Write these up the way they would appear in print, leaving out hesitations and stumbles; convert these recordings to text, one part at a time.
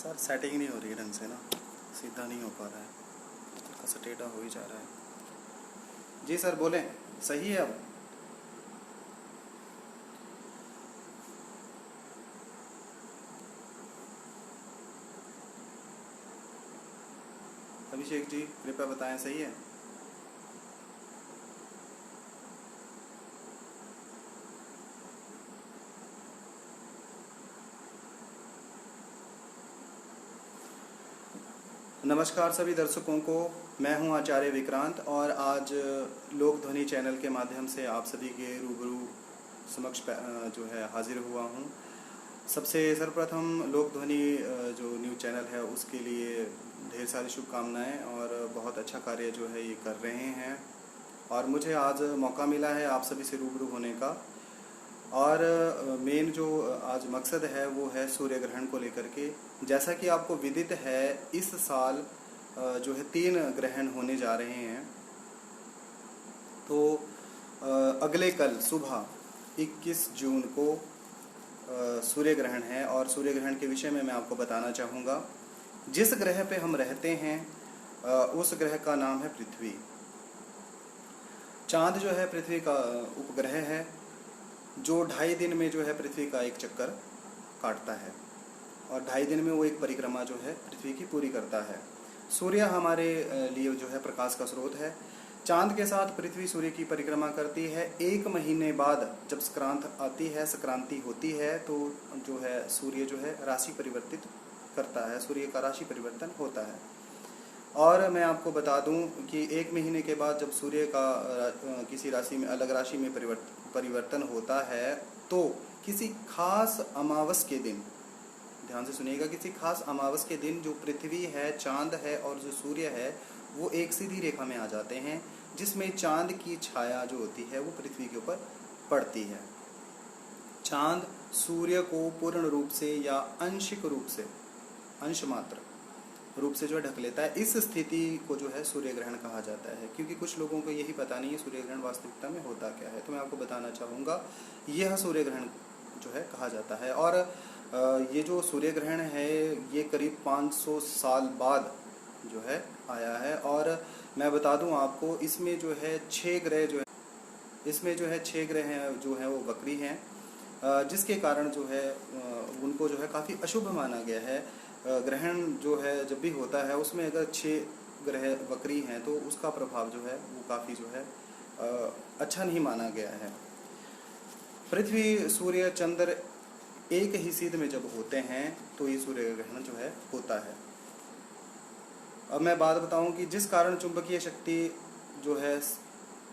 Sir setting नहीं हो रही है ढंग से ना, सीधा नहीं हो पा रहा है, हल्का सा टेढ़ा हो ही जा रहा है। जी सर बोलें, सही है अब? अभिषेक जी कृपया बताएं, सही है? नमस्कार सभी दर्शकों को, मैं हूं आचार्य विक्रांत और आज लोक ध्वनि चैनल के माध्यम से आप सभी के रूबरू समक्ष जो है हाजिर हुआ हूं। सबसे सर्वप्रथम लोक ध्वनि जो न्यूज़ चैनल है उसके लिए ढेर सारी शुभकामनाएं और बहुत अच्छा कार्य जो है ये कर रहे हैं और मुझे आज मौका मिला है आप सभी से रूबरू होने का। और मेन जो आज मकसद है वो है सूर्य ग्रहण को लेकर के। जैसा कि आपको विदित है, इस साल जो है 3 ग्रहण होने जा रहे हैं। तो अगले कल सुबह 21 जून को सूर्य ग्रहण है और सूर्य ग्रहण के विषय में मैं आपको बताना चाहूँगा। जिस ग्रह पे हम रहते हैं उस ग्रह का नाम है पृथ्वी। चांद जो है पृथ्वी का उपग्रह है जो 2.5 दिन में जो है पृथ्वी का एक चक्कर काटता है और 2.5 दिन में वो एक परिक्रमा जो है पृथ्वी की पूरी करता है। सूर्य हमारे लिए जो है प्रकाश का स्रोत है। चांद के साथ पृथ्वी सूर्य की परिक्रमा करती है। 1 महीने बाद जब संक्रांति होती है तो जो है सूर्य जो है राशि परिवर्तित करता है, सूर्य का राशि परिवर्तन होता है। और मैं आपको बता दूं कि 1 महीने के बाद जब सूर्य का किसी राशि में अलग राशि में परिवर्तन होता है तो किसी खास अमावस के दिन, ध्यान से सुनिएगा, किसी खास अमावस के दिन जो पृथ्वी है, चांद है और जो सूर्य है वो एक सीधी रेखा में आ जाते हैं, जिसमें चांद की छाया जो होती है वो पृथ्वी के ऊपर पड़ती है। चांद सूर्य को पूर्ण रूप से या आंशिक रूप से, अंश मात्र रूप से जो है ढक लेता है। इस स्थिति को जो है सूर्य ग्रहण कहा जाता है। क्योंकि कुछ लोगों को यही पता नहीं है सूर्य ग्रहण वास्तविकता में होता क्या है, तो मैं आपको बताना चाहूँगा, यह सूर्य ग्रहण जो है कहा जाता है। और ये जो सूर्य ग्रहण है ये करीब 500 साल बाद जो है आया है। और मैं बता दूं आपको, इसमें जो है 6 ग्रह जो है, इसमें जो है 6 ग्रह जो है वो वक्री हैं, जिसके कारण जो है उनको जो है काफ़ी अशुभ माना गया है। ग्रहण जो है जब भी होता है उसमें अगर 6 ग्रह वक्री हैं तो उसका प्रभाव जो है वो काफ़ी जो है अच्छा नहीं माना गया है। पृथ्वी, सूर्य, चंद्र एक ही सीध में जब होते हैं तो ये सूर्य ग्रहण जो है होता है। अब मैं बात बताऊं कि जिस कारण चुंबकीय शक्ति जो है,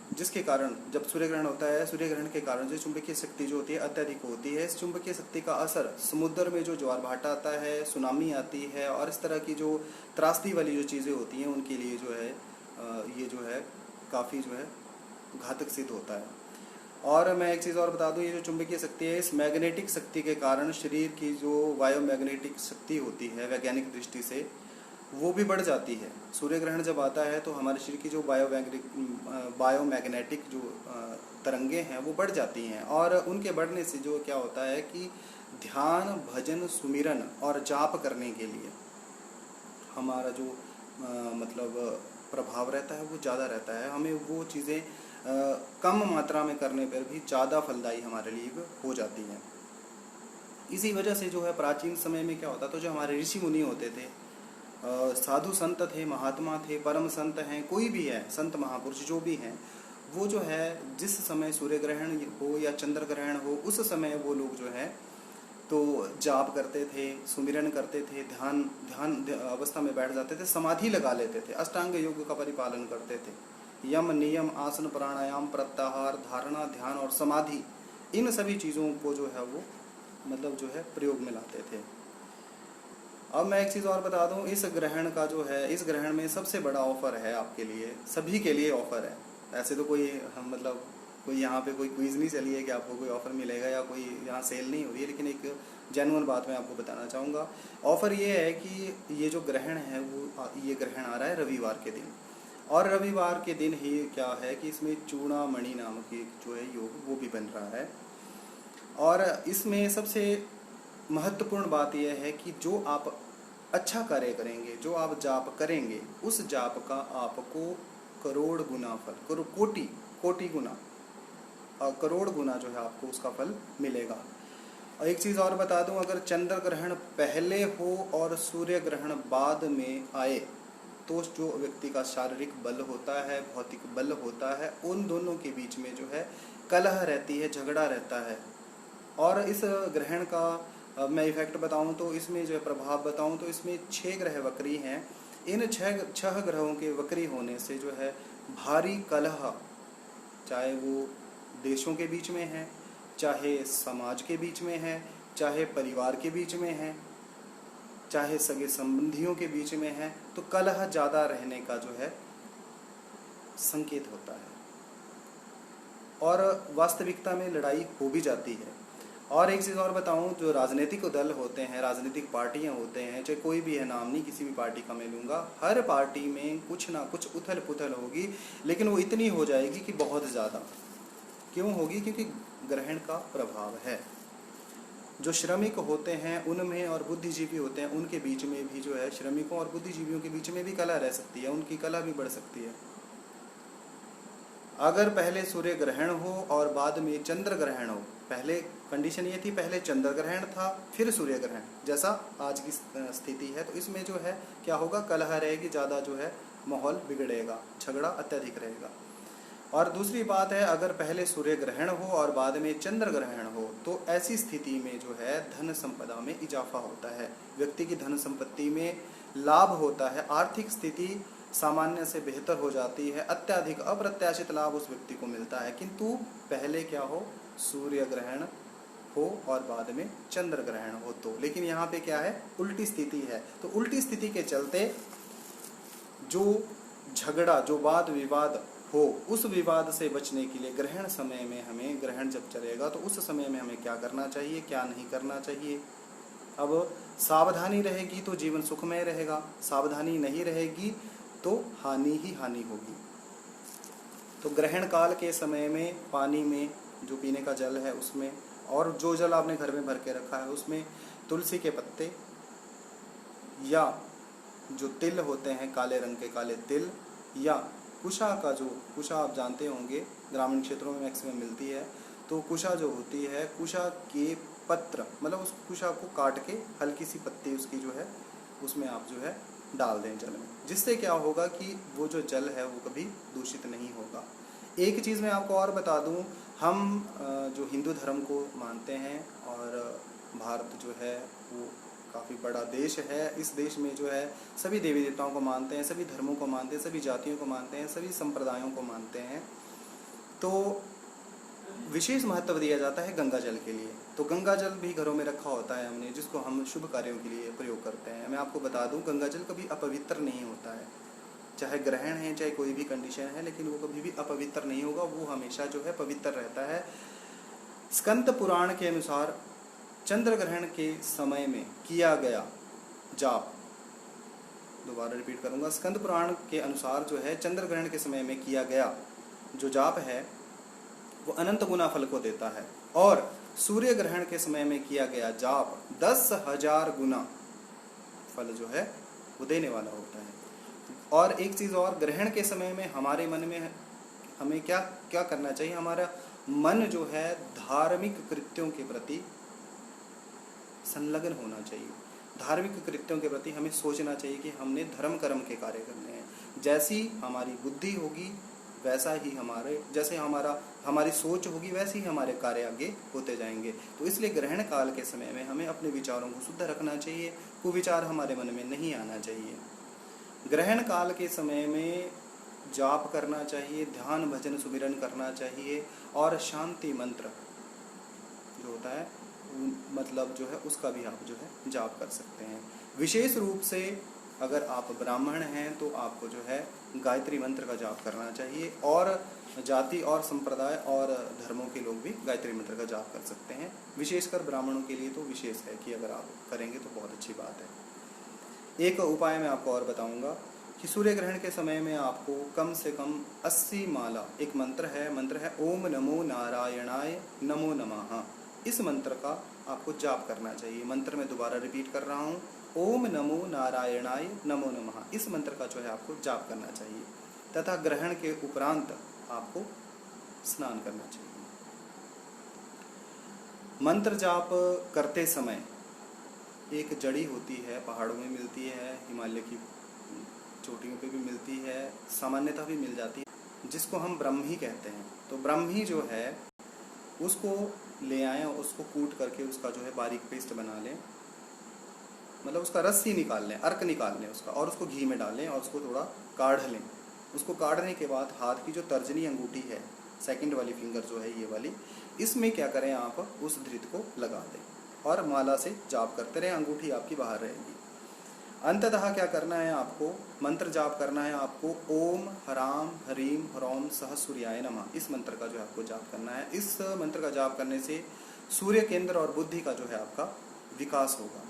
जिसके कारण जब सूर्य ग्रहण होता है, सूर्य ग्रहण के कारण जो चुंबकीय शक्ति जो होती है अत्यधिक होती है। इस चुंबकीय शक्ति का असर समुद्र में जो ज्वार भाटा आता है, सुनामी आती है और इस तरह की जो त्रासदी वाली जो चीज़ें होती हैं उनके लिए जो है ये जो है काफ़ी जो है घातक सिद्ध होता है। और मैं एक चीज़ और बता दूं, ये जो चुंबकीय शक्ति है, इस मैग्नेटिक शक्ति के कारण शरीर की जो बायोमैग्नेटिक शक्ति होती है वैज्ञानिक दृष्टि से वो भी बढ़ जाती है। सूर्य ग्रहण जब आता है तो हमारे शरीर की जो बायोमैग्नेटिक जो तरंगे हैं वो बढ़ जाती हैं और उनके बढ़ने से जो क्या होता है कि ध्यान, भजन, सुमिरन और जाप करने के लिए हमारा जो मतलब प्रभाव रहता है वो ज़्यादा रहता है। हमें वो चीज़ें कम मात्रा में करने पर भी ज़्यादा फलदायी हमारे लिए हो जाती हैं। इसी वजह से जो है प्राचीन समय में क्या होता था, तो जो हमारे ऋषि मुनि होते थे, साधु संत थे, महात्मा थे, परम संत हैं, कोई भी है, संत महापुरुष जो भी हैं, वो जो है जिस समय सूर्य ग्रहण हो या चंद्र ग्रहण हो उस समय वो लोग जो है तो जाप करते थे, सुमिरन करते थे, ध्यान अवस्था में बैठ जाते थे, समाधि लगा लेते थे, अष्टांग योग का परिपालन करते थे। यम, नियम, आसन, प्राणायाम, प्रत्याहार, धारणा, ध्यान और समाधि, इन सभी चीज़ों को जो है वो मतलब जो है प्रयोग में लाते थे। अब मैं एक चीज़ और बता दूं, इस ग्रहण का जो है, इस ग्रहण में सबसे बड़ा ऑफर है आपके लिए, सभी के लिए ऑफर है। ऐसे तो कोई मतलब कोई यहाँ पे कोई क्विज नहीं चली है कि आपको कोई ऑफर मिलेगा या कोई यहाँ सेल नहीं हो रही है, लेकिन एक जेन्युइन बात मैं आपको बताना चाहूँगा। ऑफर ये है कि ये जो ग्रहण है वो ये ग्रहण आ रहा है रविवार के दिन, और रविवार के दिन ही क्या है कि इसमें चूड़ामणि नामक एक जो है योग वो भी बन रहा है। और इसमें सबसे महत्वपूर्ण बात यह है कि जो आप अच्छा कार्य करेंगे, जो आप जाप करेंगे उस जाप का आपको करोड़ गुना फल, कोटि कोटि गुना, करोड़ गुना जो है आपको उसका फल मिलेगा। और एक चीज़ और बता दूं, अगर चंद्र ग्रहण पहले हो और सूर्य ग्रहण बाद में आए तो जो व्यक्ति का शारीरिक बल होता है, भौतिक बल होता है, उन दोनों के बीच में जो है कलह रहती है, झगड़ा रहता है। और इस ग्रहण का मैं इफेक्ट बताऊं तो इसमें जो है प्रभाव बताऊं तो इसमें 6 ग्रह वक्री हैं। इन छह ग्रहों के वक्री होने से जो है भारी कलह, चाहे वो देशों के बीच में है, चाहे समाज के बीच में है, चाहे परिवार के बीच में है, चाहे सगे संबंधियों के बीच में है, तो कलह ज़्यादा रहने का जो है संकेत होता है और वास्तविकता में लड़ाई हो भी जाती है। और एक चीज़ और बताऊं, जो राजनीतिक दल होते हैं, राजनीतिक पार्टियां होते हैं, चाहे कोई भी है, नाम नहीं किसी भी पार्टी का मैं लूँगा, हर पार्टी में कुछ ना कुछ उथल पुथल होगी, लेकिन वो इतनी हो जाएगी कि बहुत ज़्यादा। क्यों होगी? क्योंकि ग्रहण का प्रभाव है। जो श्रमिक होते हैं उनमें और बुद्धिजीवी होते हैं उनके बीच में भी जो है, श्रमिकों और बुद्धिजीवियों के बीच में भी कला रह सकती है, उनकी कला भी बढ़ सकती है। अगर पहले सूर्य ग्रहण हो और बाद में चंद्र ग्रहण हो, पहले कंडीशन ये थी, पहले चंद्र ग्रहण था फिर सूर्य ग्रहण, जैसा आज की स्थिति है, तो इसमें जो है क्या होगा, कलह रहेगी, ज़्यादा जो है माहौल बिगड़ेगा, झगड़ा अत्यधिक रहेगा। और दूसरी बात है, अगर पहले सूर्य ग्रहण हो और बाद में चंद्र ग्रहण हो तो ऐसी स्थिति में जो है धन संपदा में इजाफा होता है, व्यक्ति की धन संपत्ति में लाभ होता है, आर्थिक स्थिति सामान्य से बेहतर हो जाती है, अत्यधिक अप्रत्याशित लाभ उस व्यक्ति को मिलता है। किंतु पहले क्या हो, सूर्य ग्रहण हो और बाद में चंद्र ग्रहण हो तो। लेकिन यहाँ पे क्या है, उल्टी स्थिति है। तो उल्टी स्थिति के चलते जो झगड़ा, जो वाद विवाद हो, उस विवाद से बचने के लिए ग्रहण समय में हमें, ग्रहण जब चलेगा तो उस समय में हमें क्या करना चाहिए, क्या नहीं करना चाहिए। अब सावधानी रहेगी तो जीवन सुखमय रहेगा, सावधानी नहीं रहेगी तो हानि ही हानि होगी। तो ग्रहण काल के समय में पानी में जो पीने का जल है उसमें, और जो जल आपने घर में भर के रखा है उसमें तुलसी के पत्ते या जो तिल होते हैं, काले रंग के काले तिल, या कुशा का, जो कुशा आप जानते होंगे ग्रामीण क्षेत्रों में मैक्सिमम मिलती है, तो कुशा जो होती है, कुशा के पत्र, मतलब उस कुशा को काट के हल्की सी पत्ती उसकी जो है उसमें आप जो है डाल दें जल में, जिससे क्या होगा कि वो जो जल है वो कभी दूषित नहीं होगा। एक चीज़ मैं आपको और बता दूं, हम जो हिंदू धर्म को मानते हैं और भारत जो है वो काफ़ी बड़ा देश है, इस देश में जो है सभी देवी देवताओं को मानते हैं, सभी धर्मों को मानते हैं, सभी जातियों को मानते हैं, सभी संप्रदायों को मानते हैं। तो विशेष महत्व दिया जाता है गंगा जल के लिए। तो गंगा जल भी घरों में रखा होता है हमने, जिसको हम शुभ कार्यों के लिए प्रयोग करते हैं। मैं आपको बता दूं, गंगा जल कभी अपवित्र नहीं होता है, चाहे ग्रहण है चाहे कोई भी कंडीशन है, लेकिन वो कभी भी अपवित्र नहीं होगा, वो हमेशा जो है पवित्र रहता है। स्कंद पुराण के अनुसार चंद्र ग्रहण के समय में किया गया जाप, दोबारा रिपीट करूंगा, स्कंद पुराण के अनुसार जो है चंद्र ग्रहण के समय में किया गया जो जाप है वो अनंत गुना फल को देता है, और सूर्य ग्रहण के समय में किया गया जाप 10,000 गुना फल जो है वो देने वाला होता है। और एक चीज़ और, ग्रहण के समय में हमारे मन में हमें क्या क्या करना चाहिए, हमारा मन जो है धार्मिक कृत्यों के प्रति संलग्न होना चाहिए। धार्मिक कृत्यों के प्रति हमें सोचना चाहिए कि हमने धर्म कर्म के कार्य करने हैं। जैसी हमारी बुद्धि होगी वैसा ही जैसे हमारी सोच होगी वैसे ही हमारे कार्य आगे होते जाएंगे। तो इसलिए ग्रहण काल के समय में हमें अपने विचारों को शुद्ध रखना चाहिए, कुविचार हमारे मन में नहीं आना चाहिए। ग्रहण काल के समय में जाप करना चाहिए, ध्यान भजन सुमिरन करना चाहिए, और शांति मंत्र जो होता है मतलब जो है उसका भी आप जो है जाप कर सकते हैं। विशेष रूप से अगर आप ब्राह्मण हैं तो आपको जो है गायत्री मंत्र का जाप करना चाहिए, और जाति और संप्रदाय और धर्मों के लोग भी गायत्री मंत्र का जाप कर सकते हैं। विशेषकर ब्राह्मणों के लिए तो विशेष है कि अगर आप करेंगे तो बहुत अच्छी बात है। एक उपाय मैं आपको और बताऊंगा कि सूर्य ग्रहण के समय में आपको कम से कम 80 माला, एक मंत्र है ओम नमो नारायणाय नमो नमः, इस मंत्र का आपको जाप करना चाहिए। मंत्र में दोबारा रिपीट कर रहा हूँ, ओम नमो नारायणाय नमो नमः। इस मंत्र का जो है आपको जाप करना चाहिए तथा ग्रहण के उपरांत आपको स्नान करना चाहिए। मंत्र जाप करते समय एक जड़ी होती है, पहाड़ों में मिलती है, हिमालय की चोटियों पे भी मिलती है, सामान्यतः भी मिल जाती है, जिसको हम ब्रह्मी कहते हैं। तो ब्रह्मी जो है उसको ले आएं, उसको कूट करके उसका जो है बारीक पेस्ट बना लें, मतलब उसका रस ही निकाल लें, अर्क निकाल लें उसका, और उसको घी में डालें और उसको थोड़ा काढ़ लें। उसको काढ़ने के बाद हाथ की जो तर्जनी अंगूठी है, सेकंड वाली फिंगर जो है ये वाली, इसमें क्या करें आप उस धृत को लगा दें और माला से जाप करते रहें, अंगूठी आपकी बाहर रहेगी। अंततः क्या करना है आपको, मंत्र जाप करना है आपको, ओम हराम हरीम ह्रौम सह सूर्याय नमः। इस मंत्र का जो है आपको जाप करना है। इस मंत्र का जाप करने से सूर्य केंद्र और बुद्धि का जो है आपका विकास होगा।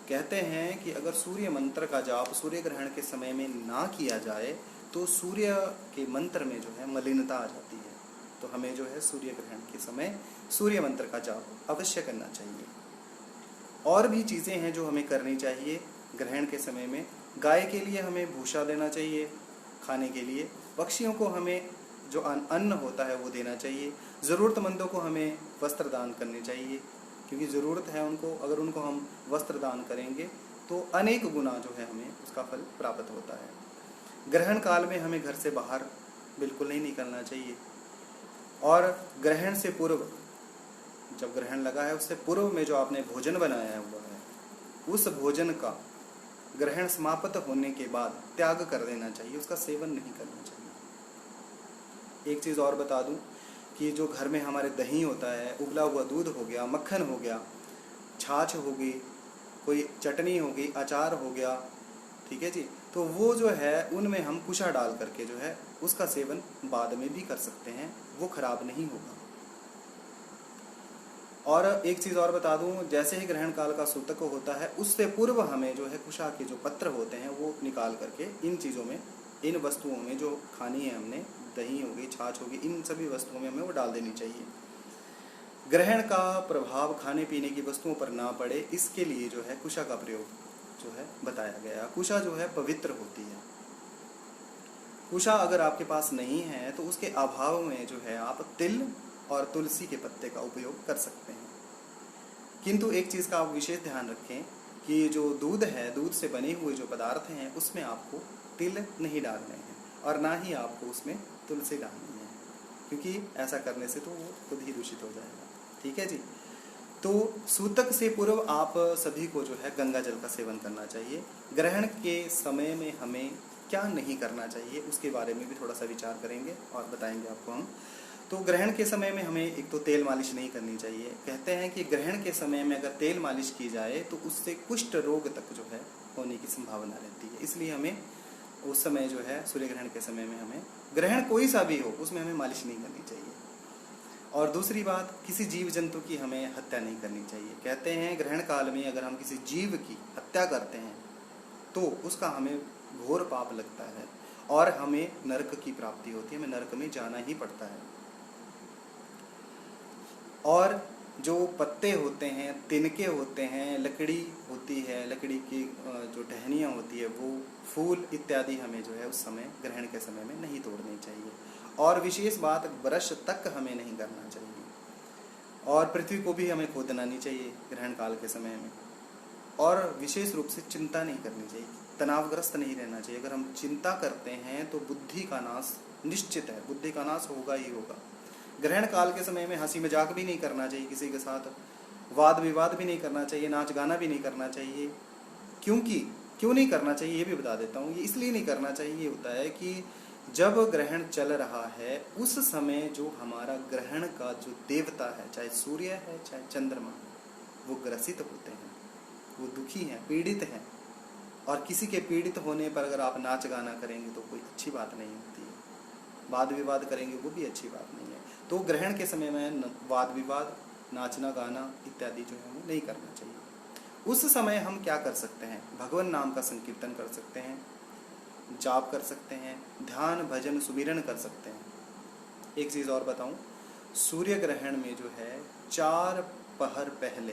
कहते हैं कि अगर सूर्य मंत्र का जाप सूर्य ग्रहण के समय में ना किया जाए तो सूर्य के मंत्र में जो है मलिनता आ जाती है। तो हमें जो है सूर्य ग्रहण के समय सूर्य मंत्र का जाप अवश्य करना चाहिए। और भी चीज़ें हैं जो हमें करनी चाहिए ग्रहण के समय में। गाय के लिए हमें भूसा देना चाहिए खाने के लिए, पक्षियों को हमें जो अन्न होता है वो देना चाहिए, ज़रूरतमंदों को हमें वस्त्र दान करने चाहिए, क्योंकि ज़रूरत है उनको, अगर उनको हम वस्त्र दान करेंगे तो अनेक गुना जो है हमें उसका फल प्राप्त होता है। ग्रहण काल में हमें घर से बाहर बिल्कुल नहीं निकलना चाहिए, और ग्रहण से पूर्व, जब ग्रहण लगा है उससे पूर्व में जो आपने भोजन बनाया हुआ है उस भोजन का ग्रहण समाप्त होने के बाद त्याग कर देना चाहिए, उसका सेवन नहीं करना चाहिए। एक चीज़ और बता दूं कि जो घर में हमारे दही होता है, उबला हुआ दूध हो गया, मक्खन हो गया, छाछ होगी, कोई चटनी होगी, अचार हो गया, ठीक है जी, तो वो जो है उनमें हम कुशा डाल करके जो है उसका सेवन बाद में भी कर सकते हैं, वो खराब नहीं होगा। और एक चीज़ और बता दूं, जैसे ही ग्रहण काल का सूतक होता है उससे पूर्व हमें जो है कुशा के जो पत्र होते हैं वो निकाल करके इन चीज़ों में, इन वस्तुओं में जो खानी है हमने, दही होगी, छाछ होगी, इन सभी वस्तुओं में हमें वो डाल देनी चाहिए। ग्रहण का प्रभाव खाने पीने की वस्तुओं पर ना पड़े, इसके लिए जो है कुशा का प्रयोग जो है बताया गया। कुशा जो है पवित्र होती है। कुशा अगर आपके पास नहीं है तो उसके अभाव में जो है आप तिल और तुलसी के पत्ते का उपयोग कर सकते हैं। किंतु एक चीज़ का आप विशेष ध्यान रखें कि जो दूध है, दूध से बने हुए जो पदार्थ हैं उसमें आपको तिल नहीं डालने हैं और ना ही आपको उसमें तुलसी डालनी है, क्योंकि ऐसा करने से तो वो खुद ही दूषित हो जाएगा। ठीक है जी। तो सूतक से पूर्व आप सभी को जो है गंगा जल का सेवन करना चाहिए। ग्रहण के समय में हमें क्या नहीं करना चाहिए उसके बारे में भी थोड़ा सा विचार करेंगे और बताएंगे आपको हम। तो ग्रहण के समय में हमें एक तो तेल मालिश नहीं करनी चाहिए। कहते हैं कि ग्रहण के समय में अगर तेल मालिश की जाए तो उससे कुष्ठ रोग तक जो है होने की संभावना रहती है, इसलिए हमें उस समय जो है सूर्य ग्रहण के समय में हमें, ग्रहण कोई सा भी हो उसमें हमें मालिश नहीं करनी चाहिए। और दूसरी बात, किसी जीव जंतु की हमें हत्या नहीं करनी चाहिए। कहते हैं ग्रहण काल में अगर हम किसी जीव की हत्या करते हैं तो उसका हमें घोर पाप लगता है और हमें नरक की प्राप्ति होती है, हमें नरक में जाना ही पड़ता है। और जो पत्ते होते हैं, तिनके होते हैं, लकड़ी होती है, लकड़ी की जो टहनियाँ होती है, वो फूल इत्यादि हमें जो है उस समय ग्रहण के समय में नहीं तोड़नी चाहिए। और विशेष बात, ब्रश तक हमें नहीं करना चाहिए और पृथ्वी को भी हमें खोदना नहीं चाहिए ग्रहण काल के समय में। और विशेष रूप से चिंता नहीं करनी चाहिए, तनावग्रस्त नहीं रहना चाहिए। अगर हम चिंता करते हैं तो बुद्धि का नाश निश्चित है, बुद्धि का नाश होगा ही होगा। ग्रहण काल के समय में हंसी मजाक भी नहीं करना चाहिए किसी के साथ, वाद विवाद भी नहीं करना चाहिए, नाच गाना भी नहीं करना चाहिए। क्यों नहीं करना चाहिए ये भी बता देता हूँ। ये इसलिए नहीं करना चाहिए, ये होता है कि जब ग्रहण चल रहा है उस समय जो हमारा ग्रहण का जो देवता है, चाहे सूर्य है चाहे चंद्रमा, वो ग्रसित होते हैं, वो दुखी हैं, पीड़ित हैं। और किसी के पीड़ित होने पर अगर आप नाच गाना करेंगे तो कोई अच्छी बात नहीं होती है, वाद विवाद करेंगे वो भी अच्छी बात नहीं है। तो ग्रहण के समय में वाद विवाद, नाचना गाना इत्यादि जो है वो नहीं करना चाहिए। उस समय हम क्या कर सकते हैं, भगवान नाम का संकीर्तन कर सकते हैं, जाप कर सकते हैं, ध्यान भजन सुमिरन कर सकते हैं। एक चीज़ और बताऊं, सूर्य ग्रहण में जो है 4 पहर पहले,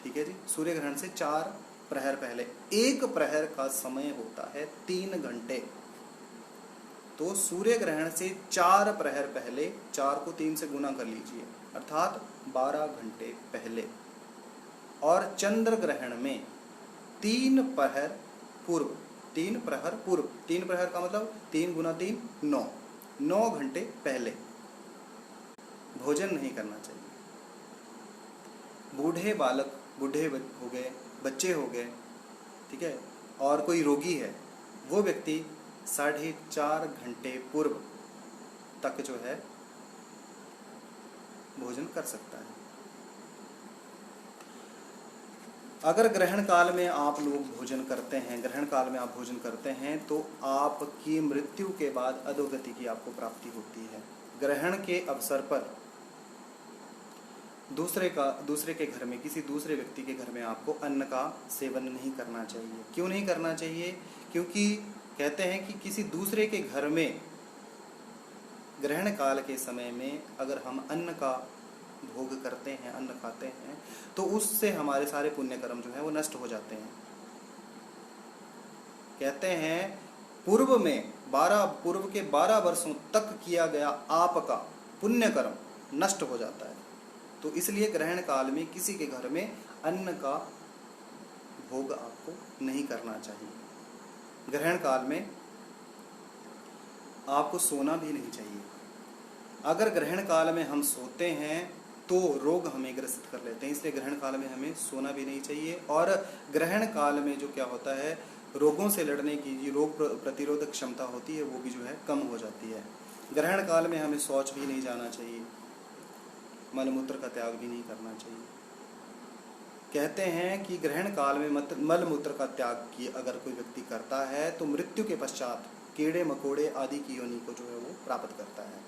ठीक है जी, सूर्य ग्रहण से 4 प्रहर पहले, 1 प्रहर का समय होता है 3 घंटे। तो सूर्य ग्रहण से 4 प्रहर पहले, 4 को 3 से गुना कर लीजिए, अर्थात 12 घंटे पहले। और चंद्र ग्रहण में 3 प्रहर पूर्व, 3 प्रहर पूर्व, 3 प्रहर का मतलब 3 गुना 3 9, 9 घंटे पहले भोजन नहीं करना चाहिए। बूढ़े बालक, बूढ़े हो गए, बच्चे हो गए, ठीक है, और कोई रोगी है, वो व्यक्ति 4.5 घंटे पूर्व तक जो है भोजन कर सकता है। अगर ग्रहण काल में आप लोग भोजन करते हैं, ग्रहण काल में आप भोजन करते हैं, तो आपकी मृत्यु के बाद अधोगति की आपको प्राप्ति होती है। ग्रहण के अवसर पर दूसरे के घर में, किसी दूसरे व्यक्ति के घर में आपको अन्न का सेवन नहीं करना चाहिए। क्यों नहीं करना चाहिए? क्योंकि कहते हैं कि किसी दूसरे के घर में ग्रहण काल के समय में अगर हम अन्न का भोग करते हैं, अन्न खाते हैं, तो उससे हमारे सारे पुण्य कर्म जो है वो नष्ट हो जाते हैं। कहते हैं पूर्व के 12 वर्षों तक किया गया आपका पुण्य कर्म नष्ट हो जाता है। तो इसलिए ग्रहण काल में किसी के घर में अन्न का भोग आपको नहीं करना चाहिए। ग्रहण काल में आपको सोना भी नहीं चाहिए। अगर ग्रहण काल में हम सोते हैं तो रोग हमें ग्रसित कर लेते हैं, इसलिए ग्रहण काल में हमें सोना भी नहीं चाहिए। और ग्रहण काल में जो क्या होता है, रोगों से लड़ने की जो रोग प्रतिरोधक क्षमता होती है वो भी जो है कम हो जाती है। ग्रहण काल में हमें शौच भी नहीं जाना चाहिए, मलमूत्र का त्याग भी नहीं करना चाहिए। कहते हैं कि ग्रहण काल में मलमूत्र का त्याग की अगर कोई व्यक्ति करता है तो मृत्यु के पश्चात कीड़े मकोड़े आदि की योनि को जो है वो प्राप्त करता है।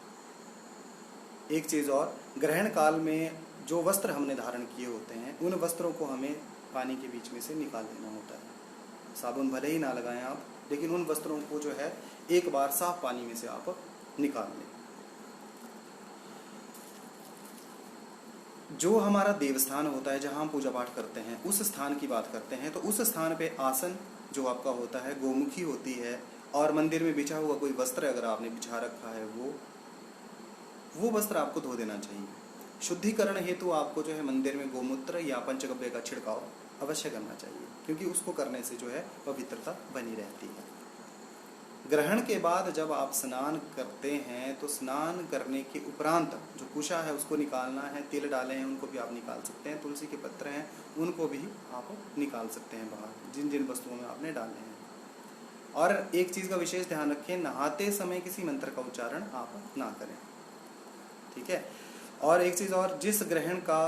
एक चीज़ और, ग्रहण काल में जो वस्त्र हमने धारण किए होते हैं उन वस्त्रों को हमें पानी के बीच में से निकाल देना होता है। साबुन भले ही ना लगाएं आप, लेकिन उन वस्त्रों को जो है एक बार साफ पानी में से आप निकाल लें। जो हमारा देवस्थान होता है जहाँ हम पूजा पाठ करते हैं, उस स्थान की बात करते हैं, तो उस स्थान पे आसन जो आपका होता है गोमुखी होती है, और मंदिर में बिछा हुआ कोई वस्त्र अगर आपने बिछा रखा है वो वस्त्र आपको धो देना चाहिए। शुद्धिकरण हेतु आपको जो है मंदिर में गोमूत्र या पंचगव्य का छिड़काव अवश्य करना चाहिए, क्योंकि उसको करने से जो है पवित्रता बनी रहती है। ग्रहण के बाद जब आप स्नान करते हैं तो स्नान करने के उपरांत जो कुशा है उसको निकालना है, तिल डाले हैं उनको भी आप निकाल सकते हैं, तुलसी के पत्र हैं उनको भी आप निकाल सकते हैं बाहर, जिन जिन वस्तुओं में आपने डाले हैं। और एक चीज़ का विशेष ध्यान रखें, नहाते समय किसी मंत्र का उच्चारण आप ना करें, ठीक है। और एक चीज़ और, जिस ग्रहण का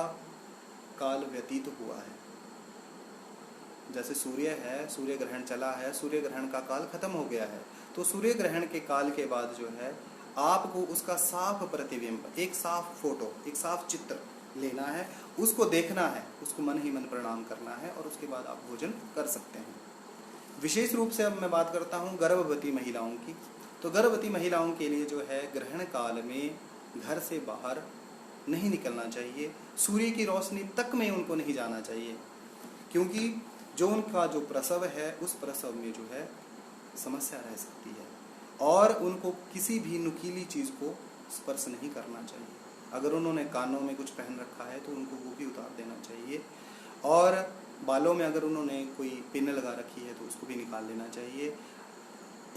काल व्यतीत हुआ है, जैसे सूर्य है, सूर्य ग्रहण चला है, सूर्य ग्रहण का काल खत्म हो गया है, तो सूर्य ग्रहण के काल के बाद जो है आपको उसका साफ प्रतिबिंब, एक साफ फोटो, एक साफ चित्र लेना है, उसको देखना है, उसको मन ही मन प्रणाम करना है, और उसके बाद आप भोजन कर सकते हैं। विशेष रूप से अब मैं बात करता हूँ गर्भवती महिलाओं की। तो गर्भवती महिलाओं के लिए जो है ग्रहण काल में घर से बाहर नहीं निकलना चाहिए, सूर्य की रोशनी तक में उनको नहीं जाना चाहिए, क्योंकि जो उनका जो प्रसव है उस प्रसव में जो है समस्या रह सकती है, और उनको किसी भी नुकीली चीज़ को स्पर्श नहीं करना चाहिए। अगर उन्होंने कानों में कुछ पहन रखा है तो उनको वो भी उतार देना चाहिए, और बालों में अगर उन्होंने कोई पिन लगा रखी है तो उसको भी निकाल लेना चाहिए।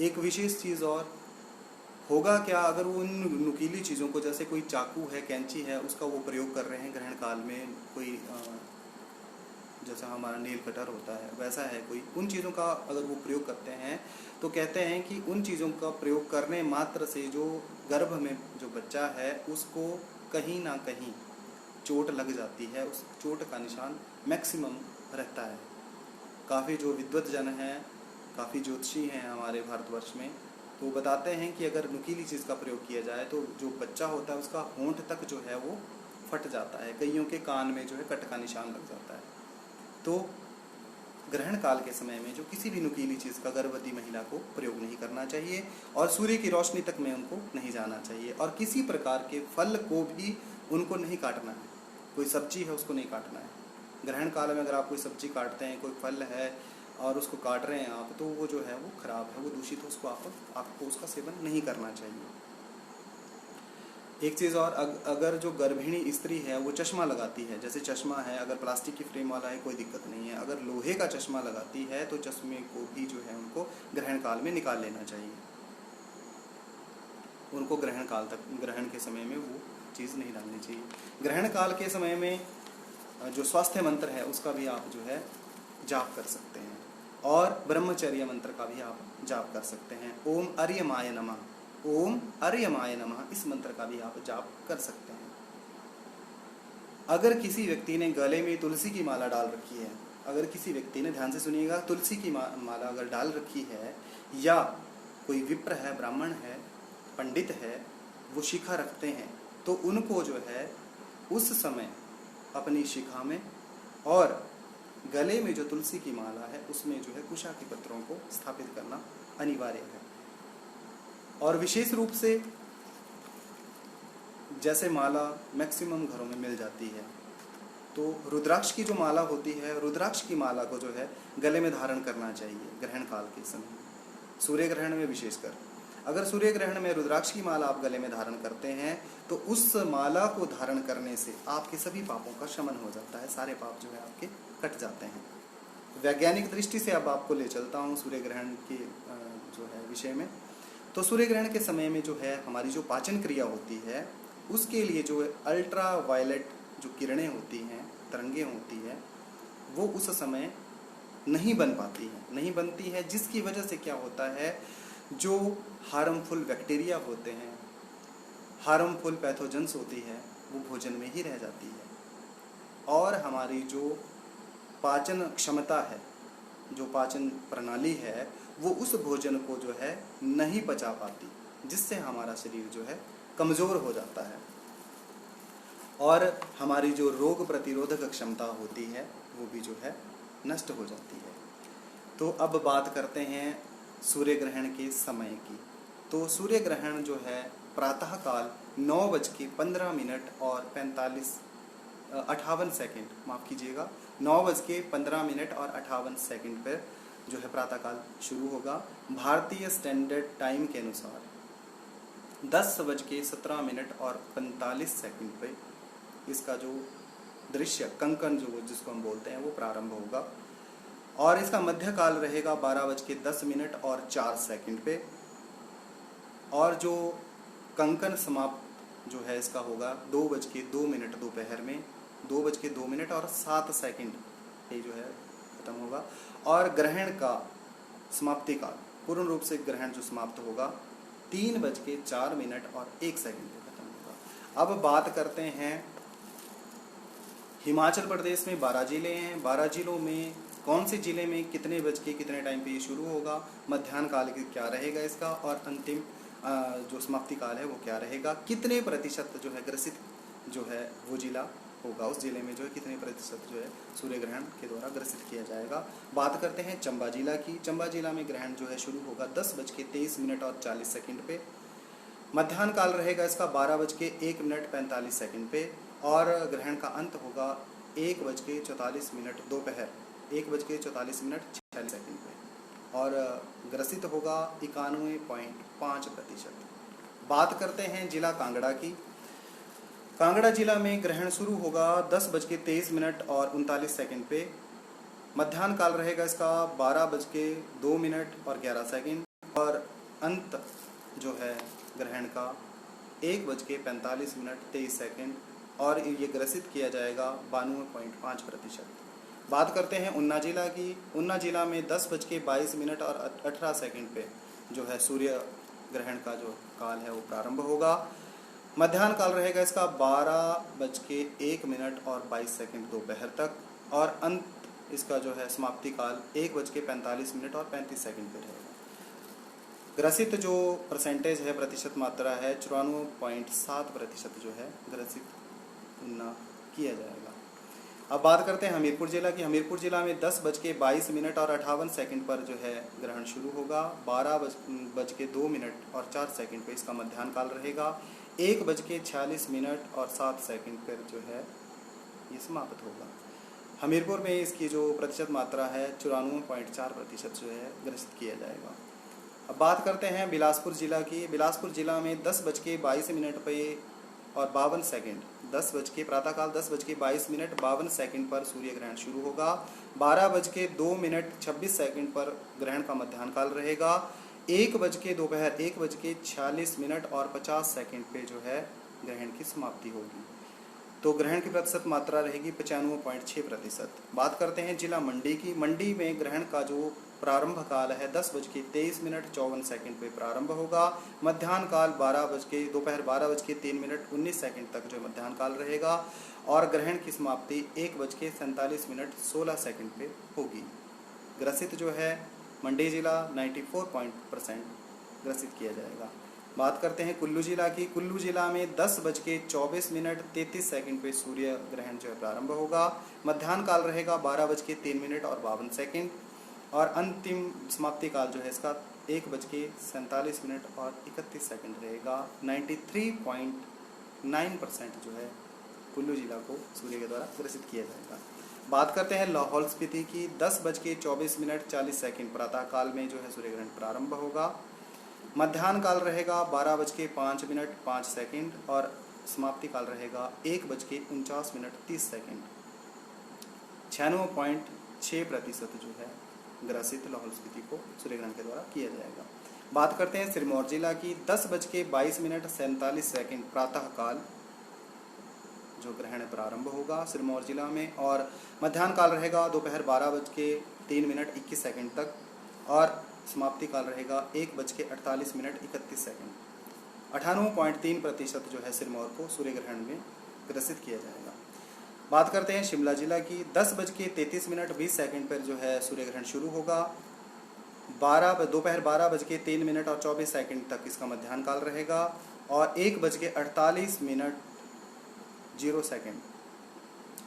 एक विशेष चीज़ और, होगा क्या अगर वो उन नुकीली चीज़ों को, जैसे कोई चाकू है, कैंची है, उसका वो प्रयोग कर रहे हैं ग्रहण काल में, कोई जैसा हमारा नेल कटर होता है वैसा है कोई, उन चीज़ों का अगर वो प्रयोग करते हैं तो कहते हैं कि उन चीज़ों का प्रयोग करने मात्र से जो गर्भ में जो बच्चा है उसको कहीं ना कहीं चोट लग जाती है, उस चोट का निशान मैक्सिमम रहता है। काफ़ी जो विद्वत जन हैं, काफ़ी ज्योतिषी हैं हमारे भारतवर्ष में, तो वो बताते हैं कि अगर नुकीली चीज़ का प्रयोग किया जाए तो जो बच्चा होता है उसका होंठ तक जो है वो फट जाता है, कईयों के कान में जो है कट का निशान लग जाता है। तो ग्रहण काल के समय में जो किसी भी नुकीली चीज़ का गर्भवती महिला को प्रयोग नहीं करना चाहिए और सूर्य की रोशनी तक में उनको नहीं जाना चाहिए और किसी प्रकार के फल को भी उनको नहीं काटना है। कोई सब्जी है उसको नहीं काटना है। ग्रहण काल में अगर आप कोई सब्जी काटते हैं, कोई फल है और उसको काट रहे हैं आप, तो वो जो है वो खराब है, वो दूषित है, उसको आपको उसका सेवन नहीं करना चाहिए। एक चीज़ और, अगर जो गर्भिणी स्त्री है वो चश्मा लगाती है, जैसे चश्मा है, अगर प्लास्टिक की फ्रेम वाला है कोई दिक्कत नहीं है, अगर लोहे का चश्मा लगाती है तो चश्मे को भी जो है उनको ग्रहण काल में निकाल लेना चाहिए। उनको ग्रहण काल तक, ग्रहण के समय में वो चीज़ नहीं डालनी चाहिए। ग्रहण काल के समय में जो स्वास्थ्य मंत्र है उसका भी आप जो है जाप कर सकते हैं और ब्रह्मचर्य मंत्र का भी आप जाप कर सकते हैं। ओम अर्यमाय नमः, ओम अर्यमाय नमः, इस मंत्र का भी आप जाप कर सकते हैं। अगर किसी व्यक्ति ने गले में तुलसी की माला डाल रखी है, अगर किसी व्यक्ति ने, ध्यान से सुनिएगा, तुलसी की माला अगर डाल रखी है या कोई विप्र है, ब्राह्मण है, पंडित है, वो शिखा रखते हैं, तो उनको जो है उस समय अपनी शिखा में और गले में जो तुलसी की माला है उसमें जो है कुशा के पत्रों को स्थापित करना अनिवार्य है। और विशेष रूप से जैसे माला मैक्सिमम घरों में मिल जाती है, तो रुद्राक्ष की जो माला होती है, रुद्राक्ष की माला को जो है गले में धारण करना चाहिए ग्रहण काल के समय, सूर्य ग्रहण में विशेषकर। अगर सूर्य ग्रहण में रुद्राक्ष की माला आप गले में धारण करते हैं तो उस माला को धारण करने से आपके सभी पापों का शमन हो जाता है, सारे पाप जो है आपके कट जाते हैं। वैज्ञानिक दृष्टि से अब आपको ले चलता हूँ सूर्य ग्रहण के जो है विषय में। तो सूर्य ग्रहण के समय में जो है हमारी जो पाचन क्रिया होती है उसके लिए जो अल्ट्रा वायलेट जो किरणें होती हैं, तरंगें होती है, वो उस समय नहीं बन पाती हैं, नहीं बनती है, जिसकी वजह से क्या होता है, जो हार्मफुल बैक्टीरिया होते हैं, हार्मफुल पैथोजेंस होती है, वो भोजन में ही रह जाती है और हमारी जो पाचन क्षमता है, जो पाचन प्रणाली है, वो उस भोजन को जो है नहीं पचा पाती, जिससे हमारा शरीर जो है कमज़ोर हो जाता है और हमारी जो रोग प्रतिरोधक क्षमता होती है वो भी जो है नष्ट हो जाती है। तो अब बात करते हैं सूर्य ग्रहण के समय की। तो सूर्य ग्रहण जो है प्रातःकाल 9:15 और 58 सेकंड, माफ़ कीजिएगा, 9:15 और 58 सेकंड पर जो है प्रातःकाल शुरू होगा। भारतीय स्टैंडर्ड टाइम के अनुसार 10:17 और 45 सेकंड पे इसका जो दृश्य कंकन जो जिसको हम बोलते हैं वो प्रारंभ होगा और इसका मध्यकाल रहेगा 12:10 और 4 सेकंड पे और जो कंकन समाप्त जो है इसका होगा 2:02 दोपहर में, 2:02 और 7 सेकंड ये जो है खत्म होगा और ग्रहण का समाप्ति काल, पूर्ण रूप से ग्रहण जो समाप्त होगा 3:04 और 1 सेकंड पे खत्म होगा। अब बात करते हैं हिमाचल प्रदेश में 12 जिले हैं, 12 जिलों में कौन से जिले में कितने बज के कितने टाइम पे ये शुरू होगा, मध्याह्न काल क्या रहेगा इसका और अंतिम जो समाप्ति काल है वो क्या रहेगा, कितने प्रतिशत जो है ग्रसित जो है वो जिला होगा, उस जिले में जो है कितने प्रतिशत जो है सूर्य ग्रहण के द्वारा ग्रसित किया जाएगा। बात करते हैं चंबा जिला की। चंबा जिला में ग्रहण जो है शुरू होगा 10:23 और 40 सेकंड पे, मध्याह्न काल रहेगा इसका 12:01 पे और ग्रहण का अंत होगा 1:44 दोपहर 1:44 पे और ग्रसित होगा 91.5%। बात करते हैं जिला कांगड़ा की। कांगड़ा जिला में ग्रहण शुरू होगा 10:23 और 39 सेकंड पे, मध्याह्न काल रहेगा इसका 12:02 और 11 सेकंड और अंत जो है ग्रहण का 1:45 23 सेकंड और ये ग्रसित किया जाएगा 92.5%। बात करते हैं उन्ना जिला की। उन्ना जिला में 10:22 और 18 सेकंड पे जो है सूर्य ग्रहण का जो काल है वो प्रारंभ होगा। मध्याह्न काल रहेगा इसका 12:01 और 22 सेकंड दोपहर तक और अंत इसका जो है समाप्ति काल 1:45 और 35 सेकंड पे रहेगा। ग्रसित जो परसेंटेज है, प्रतिशत मात्रा है 94.7% जो है ग्रसित उन्ना किया जाएगा। अब बात करते हैं हमीरपुर जिला की। हमीरपुर जिला में 10:22 और 58 पर जो है ग्रहण शुरू होगा। 12:02 और 4 पर इसका मध्याह्न काल रहेगा। 1:46 और 7 पर जो है ये समाप्त होगा। हमीरपुर में इसकी जो प्रतिशत मात्रा है 94.4% जो है ग्रसित किया जाएगा। अब बात करते हैं बिलासपुर जिला की। बिलासपुर जिला में 10:22 पे और 52 प्रातःकाल 10:22 पर सूर्य ग्रहण शुरू होगा। 12:02 पर ग्रहण का मध्याह्न काल रहेगा। दोपहर 1:46 और 50 पे जो है ग्रहण की समाप्ति होगी। तो ग्रहण की प्रतिशत मात्रा रहेगी 95.6%। बात करते हैं जिला मंडी की। मंडी में ग्रहण का जो प्रारंभ काल है 10:23 पे प्रारंभ होगा। मध्याह्न काल दोपहर 12:03 तक जो मध्याह्न काल रहेगा और ग्रहण की समाप्ति 1:47 पे होगी। ग्रसित जो है मंडी जिला 94% ग्रसित किया जाएगा। बात करते हैं कुल्लू जिला की। कुल्लू जिला में 10:24 पे सूर्य ग्रहण जो है प्रारंभ होगा। मध्याह्न काल रहेगा 12:03 और 52 और अंतिम समाप्ति काल जो है इसका 1:47 और 31 रहेगा। 93.9% जो है कुल्लू जिला को सूर्य के द्वारा ग्रसित किया जाएगा। बात करते हैं लाहौल स्पीति की। 10:24 40 प्रातः काल में जो है सूर्य ग्रहण प्रारंभ होगा। मध्याह्न काल रहेगा 12:05 और समाप्ति काल रहेगा 1:49 30 96.6% जो है ग्रसित लाहौल स्पीति को सूर्य ग्रहण के द्वारा किया जाएगा। बात करते हैं सिरमौर जिला की। 10:22 प्रातः काल जो ग्रहण प्रारंभ होगा सिरमौर जिला में और मध्याह्न काल रहेगा दोपहर 12:03 तक और समाप्ति काल रहेगा 1:48 31 98.3% जो है सिरमौर को सूर्य ग्रहण में ग्रसित किया जाएगा। बात करते हैं शिमला जिला की। 10:33 पर जो है सूर्य ग्रहण शुरू होगा। दोपहर 12:03 और 24 तक इसका मध्याह्न काल रहेगा और 1:48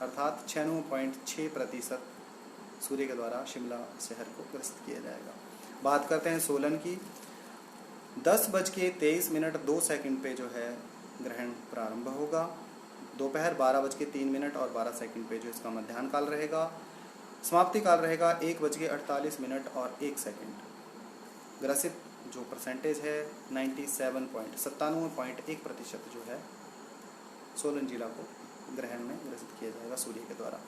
अर्थात 96.6% सूर्य के द्वारा शिमला शहर को ग्रसित किया जाएगा। बात करते हैं सोलन की। 10:23 2 पे जो है ग्रहण प्रारंभ होगा। दोपहर 12:03 और 12 पे जो इसका मध्याह्न काल रहेगा। समाप्ति काल रहेगा 1:48 और 1 ग्रसित जो परसेंटेज है 97.1% जो है सोलन जिला को ग्रहण में ग्रसित किया जाएगा सूर्य के द्वारा।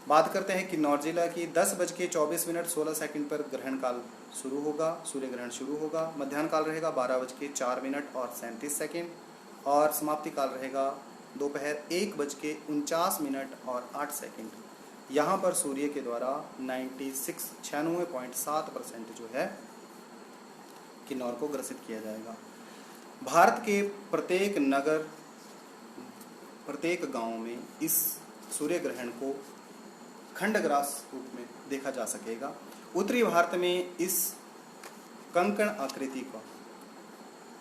बात करते हैं किन्नौर जिला की। 10:24 16 पर ग्रहण काल शुरू होगा, सूर्य ग्रहण शुरू होगा। मध्याह्न काल रहेगा 12:04 और 37 और समाप्ति काल रहेगा दोपहर 1:49 और 8। यहाँ पर सूर्य के द्वारा 96.7% जो है किन्नौर को ग्रसित किया जाएगा। भारत के प्रत्येक नगर, प्रत्येक गांव में इस सूर्य ग्रहण को खंडग्रास रूप में देखा जा सकेगा। उत्तरी भारत में इस कंकण आकृति का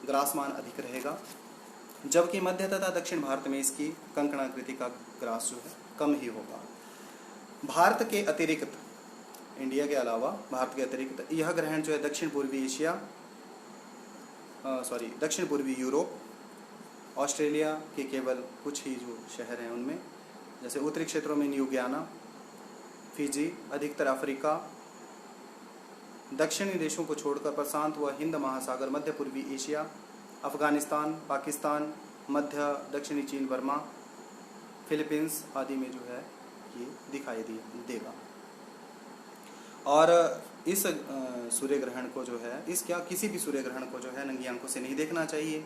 ग्रासमान अधिक रहेगा, जबकि मध्य तथा दक्षिण भारत में इसकी कंकण आकृति का ग्रास जो है कम ही होगा। भारत के अतिरिक्त, इंडिया के अलावा भारत के अतिरिक्त यह ग्रहण जो है दक्षिण पूर्वी यूरोप, ऑस्ट्रेलिया के केवल कुछ ही जो शहर हैं उनमें, जैसे उत्तरी क्षेत्रों में न्यू गियाना, फिजी, अधिकतर अफ्रीका, दक्षिणी देशों को छोड़कर प्रशांत व हिंद महासागर, मध्य पूर्वी एशिया, अफगानिस्तान, पाकिस्तान, मध्य दक्षिणी चीन, बर्मा, फिलीपींस आदि में जो है ये दिखाई देगा। और इस सूर्य ग्रहण को जो है किसी भी सूर्य ग्रहण को जो है नंगी आंखों से नहीं देखना चाहिए।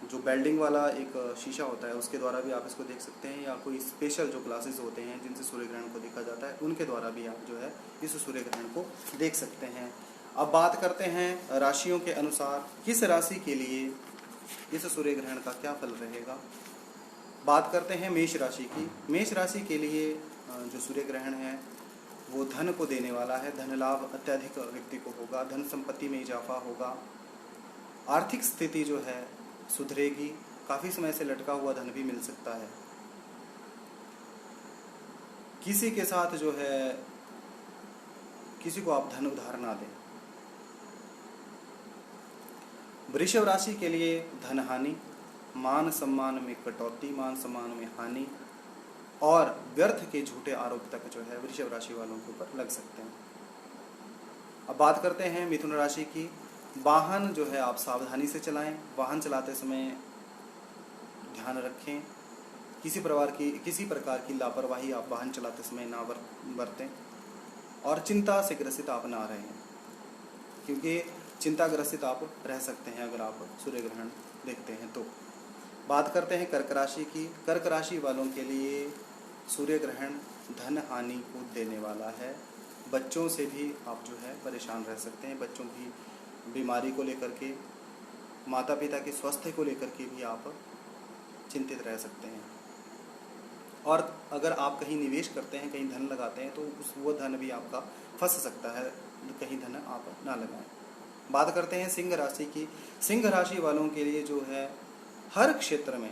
जो बेल्डिंग वाला एक शीशा होता है उसके द्वारा भी आप इसको देख सकते हैं, या कोई स्पेशल जो ग्लासेस होते हैं जिनसे सूर्य ग्रहण को देखा जाता है उनके द्वारा भी आप जो है इस सूर्य ग्रहण को देख सकते हैं। अब बात करते हैं राशियों के अनुसार किस राशि के लिए इस सूर्य ग्रहण का क्या फल रहेगा। बात करते हैं मेष राशि की। मेष राशि के लिए जो सूर्य ग्रहण है वो धन को देने वाला है। धन लाभ अत्यधिक व्यक्ति को होगा, धन संपत्ति में इजाफा होगा, आर्थिक स्थिति जो है सुधरेगी, काफ़ी समय से लटका हुआ धन भी मिल सकता है। किसी के साथ जो है किसी को आप धन उधार ना दें। वृषभ राशि के लिए धन हानि, मान सम्मान में कटौती, मान सम्मान में हानि और व्यर्थ के झूठे आरोप तक जो है वृषभ राशि वालों के ऊपर लग सकते हैं। अब बात करते हैं मिथुन राशि की। वाहन जो है आप सावधानी से चलाएं, वाहन चलाते समय ध्यान रखें, किसी प्रकार की लापरवाही आप वाहन चलाते समय ना बरतें और चिंता से ग्रसित आप ना रहें, क्योंकि चिंताग्रसित आप रह सकते हैं अगर आप सूर्य ग्रहण देखते हैं तो। बात करते हैं कर्क राशि की। कर्क राशि वालों के लिए सूर्य ग्रहण धन हानि को देने वाला है। बच्चों से भी आप जो है परेशान रह सकते हैं, बच्चों की बीमारी को लेकर के, माता पिता के स्वास्थ्य को लेकर के भी आप चिंतित रह सकते हैं। और अगर आप कहीं निवेश करते हैं, कहीं धन लगाते हैं तो वो धन भी आपका फंस सकता है, कहीं धन आप ना लगाएं। बात करते हैं सिंह राशि की। सिंह राशि वालों के लिए जो है हर क्षेत्र में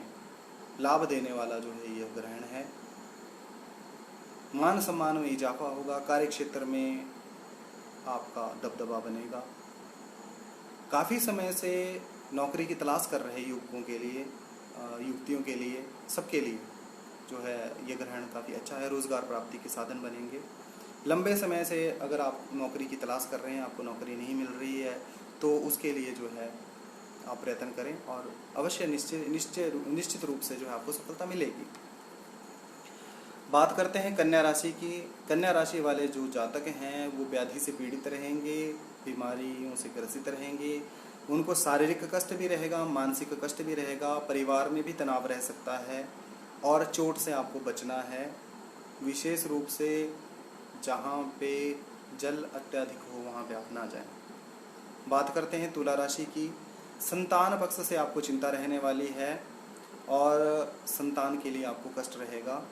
लाभ देने वाला जो है यह ग्रहण है। मान सम्मान में इजाफा होगा, कार्य क्षेत्र में आपका दबदबा बनेगा। काफ़ी समय से नौकरी की तलाश कर रहे युवकों के लिए, युवतियों के लिए, सबके लिए जो है ये ग्रहण काफ़ी अच्छा है। रोज़गार प्राप्ति के साधन बनेंगे। लंबे समय से अगर आप नौकरी की तलाश कर रहे हैं, आपको नौकरी नहीं मिल रही है, तो उसके लिए जो है आप प्रयत्न करें और अवश्य निश्चित रूप से जो है आपको सफलता मिलेगी। बात करते हैं कन्या राशि की। कन्या राशि वाले जो जातक हैं वो व्याधि से पीड़ित रहेंगे, बीमारियों से ग्रसित रहेंगे, उनको शारीरिक कष्ट भी रहेगा, मानसिक कष्ट भी रहेगा, परिवार में भी तनाव रह सकता है और चोट से आपको बचना है। विशेष रूप से जहाँ पे जल अत्यधिक हो वहाँ पे आप ना जाएं। बात करते हैं तुला राशि की। संतान पक्ष से आपको चिंता रहने वाली है और संतान के लिए आपको कष्ट रहेगा।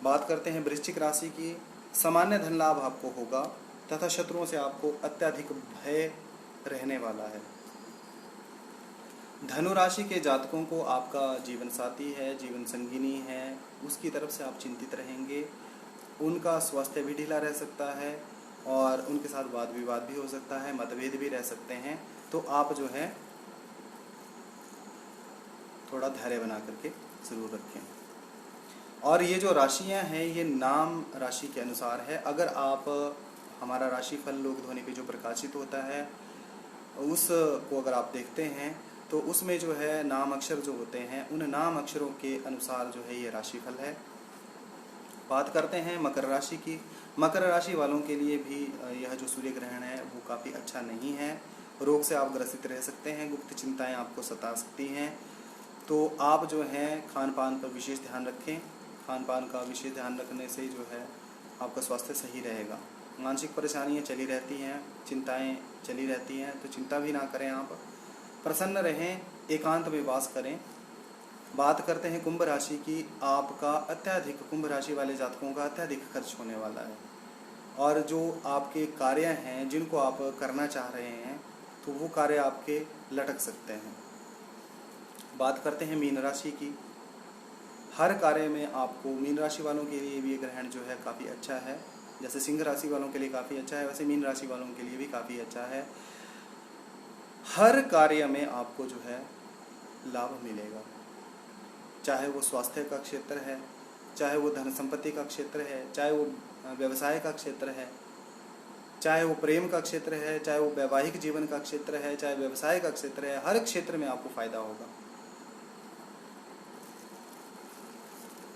बात करते हैं वृश्चिक राशि की। सामान्य धन लाभ आपको होगा तथा शत्रुओं से आपको अत्यधिक भय रहने वाला है। धनु राशि के जातकों को आपका जीवन साथी है, जीवन संगिनी है, उसकी तरफ से आप चिंतित रहेंगे। उनका स्वास्थ्य भी ढीला रह सकता है और उनके साथ वाद विवाद भी हो सकता है, मतभेद भी रह सकते हैं। तो आप जो है थोड़ा धैर्य बना करके जरूर रखें। और ये जो राशियां हैं ये नाम राशि के अनुसार है। अगर आप हमारा राशिफल लोक ध्वनि पे जो प्रकाशित होता है उसको अगर आप देखते हैं तो उसमें जो है नाम अक्षर जो होते हैं उन नाम अक्षरों के अनुसार जो है ये राशिफल है। बात करते हैं मकर राशि की। मकर राशि वालों के लिए भी यह जो सूर्य ग्रहण है वो काफ़ी अच्छा नहीं है। रोग से आप ग्रसित रह सकते हैं, गुप्त चिंताएं आपको सता सकती हैं। तो आप जो हैं खान पान पर विशेष ध्यान रखें। खान पान का विशेष ध्यान रखने से जो है आपका स्वास्थ्य सही रहेगा। मानसिक परेशानियां चली रहती हैं, चिंताएं चली रहती हैं, तो चिंता भी ना करें। आप प्रसन्न रहें, एकांत में वास करें। बात करते हैं कुंभ राशि की। आपका अत्यधिक, कुंभ राशि वाले जातकों का अत्यधिक खर्च होने वाला है और जो आपके कार्य हैं जिनको आप करना चाह रहे हैं तो वो कार्य आपके लटक सकते हैं। बात करते हैं मीन राशि की। हर कार्य में आपको, मीन राशि वालों के लिए भी ये ग्रहण जो है काफ़ी अच्छा है। जैसे सिंह राशि वालों के लिए काफ़ी अच्छा है, वैसे मीन राशि वालों के लिए भी काफ़ी अच्छा है। हर कार्य में आपको जो है लाभ मिलेगा, चाहे वो स्वास्थ्य का क्षेत्र है, चाहे वो धन संपत्ति का क्षेत्र है, चाहे वो व्यवसाय का क्षेत्र है, चाहे वो प्रेम का क्षेत्र है, चाहे वो वैवाहिक जीवन का क्षेत्र है, चाहे व्यवसाय का क्षेत्र है। हर क्षेत्र में आपको फायदा होगा।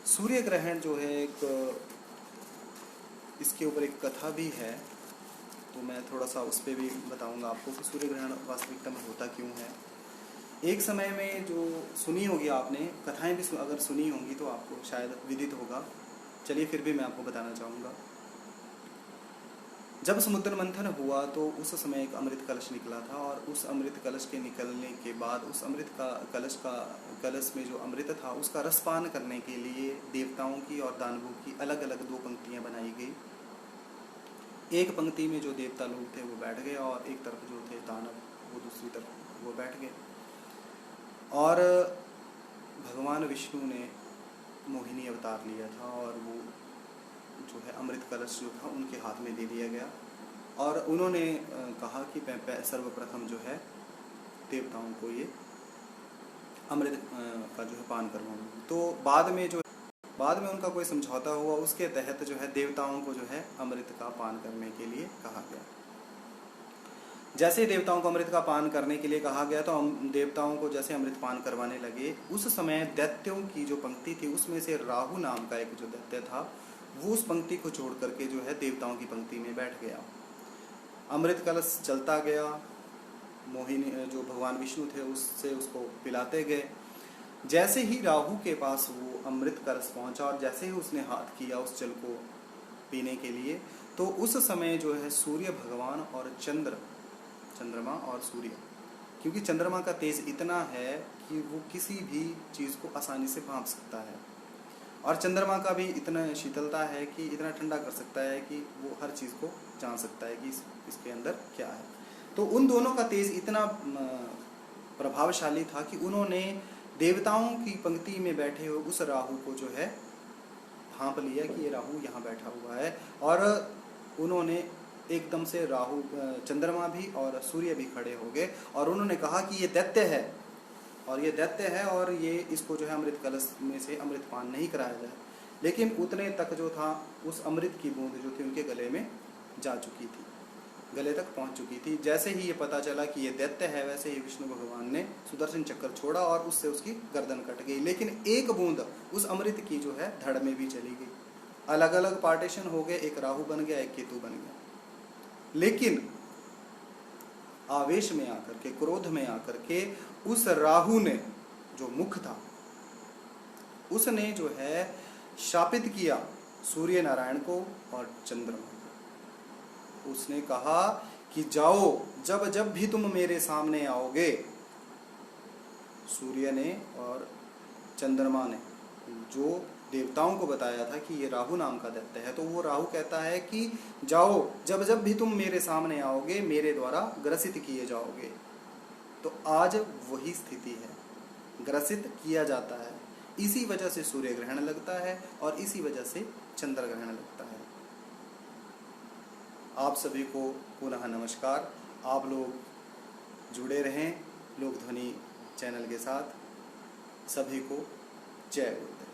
सूर्य ग्रहण जो है एक, इसके ऊपर एक कथा भी है, तो मैं थोड़ा सा उस पर भी बताऊंगा आपको कि सूर्य ग्रहण वास्तविकता में होता क्यों है। एक समय में जो सुनी होगी आपने, कथाएं भी अगर सुनी होंगी तो आपको शायद विदित होगा। चलिए फिर भी मैं आपको बताना चाहूँगा। जब समुद्र मंथन हुआ तो उस समय एक अमृत कलश निकला था और उस अमृत कलश के निकलने के बाद उस अमृत का कलश में जो अमृत था उसका रसपान करने के लिए देवताओं की और दानवों की अलग अलग दो पंक्तियां बनाई गई। एक पंक्ति में जो देवता लोग थे वो बैठ गए और एक तरफ जो थे दानव वो दूसरी तरफ वो बैठ गए। और भगवान विष्णु ने मोहिनी अवतार लिया था और वो जो है अमृत कलश जो था उनके हाथ में दे दिया गया और उन्होंने कहा कि मैं सर्वप्रथम जो है देवताओं को ये अमृत का जो है पान करवाऊंगी। तो बाद में उनका कोई समझौता हुआ, उसके तहत जो है देवताओं को जो है अमृत का पान करने के लिए कहा गया। जैसे देवताओं को अमृत का पान करने के लिए कहा गया तो देवताओं को जैसे अमृत पान करवाने लगे, उस समय दैत्यों की जो पंक्ति थी उसमें से राहु नाम का एक जो दैत्य था वो उस पंक्ति को छोड़ करके जो है देवताओं की पंक्ति में बैठ गया। अमृत कलश चलता गया, मोहिनी जो भगवान विष्णु थे उससे उसको पिलाते गए। जैसे ही राहु के पास वो अमृत कलश पहुंचा और जैसे ही उसने हाथ किया उस जल को पीने के लिए, तो उस समय जो है सूर्य भगवान और चंद्रमा और सूर्य, क्योंकि चंद्रमा का तेज इतना है कि वो किसी भी चीज़ को आसानी से भांप सकता है और चंद्रमा का भी इतना शीतलता है कि इतना ठंडा कर सकता है कि वो हर चीज़ को जान सकता है कि इसके अंदर क्या है। तो उन दोनों का तेज इतना प्रभावशाली था कि उन्होंने देवताओं की पंक्ति में बैठे हुए उस राहु को जो है भांप लिया कि ये राहु यहाँ बैठा हुआ है, और उन्होंने एकदम से राहु, चंद्रमा भी और सूर्य भी खड़े हो गए और उन्होंने कहा कि ये दैत्य है और ये इसको जो है अमृत कलश में से अमृत पान नहीं कराया जाए। लेकिन उतने तक जो था उस अमृत की बूंद जो थी उनके गले में जा चुकी थी, गले तक पहुंच चुकी थी। जैसे ही ये पता चला कि ये दैत्य है, वैसे ही विष्णु भगवान ने सुदर्शन चक्र छोड़ा और उससे उसकी गर्दन कट गई। लेकिन एक बूंद उस अमृत की जो है धड़ में भी चली गई। अलग अलग पार्टीशन हो गए, एक राहु बन गया, एक केतु बन गया। लेकिन आवेश में आकर के, क्रोध में आकर के उस राहु ने जो मुख था उसने जो है शापित किया सूर्य नारायण को और चंद्रमा को। उसने कहा कि जाओ, जब जब भी तुम मेरे सामने आओगे, सूर्य ने और चंद्रमा ने जो देवताओं को बताया था कि ये राहु नाम का दैत्य है, तो वो राहु कहता है कि जाओ, जब जब भी तुम मेरे सामने आओगे मेरे द्वारा ग्रसित किए जाओगे। तो आज वही स्थिति है, ग्रसित किया जाता है। इसी वजह से सूर्य ग्रहण लगता है और इसी वजह से चंद्र ग्रहण लगता है। आप सभी को पुनः नमस्कार। आप लोग जुड़े रहें लोक ध्वनि चैनल के साथ। सभी को जय गुरुदेव।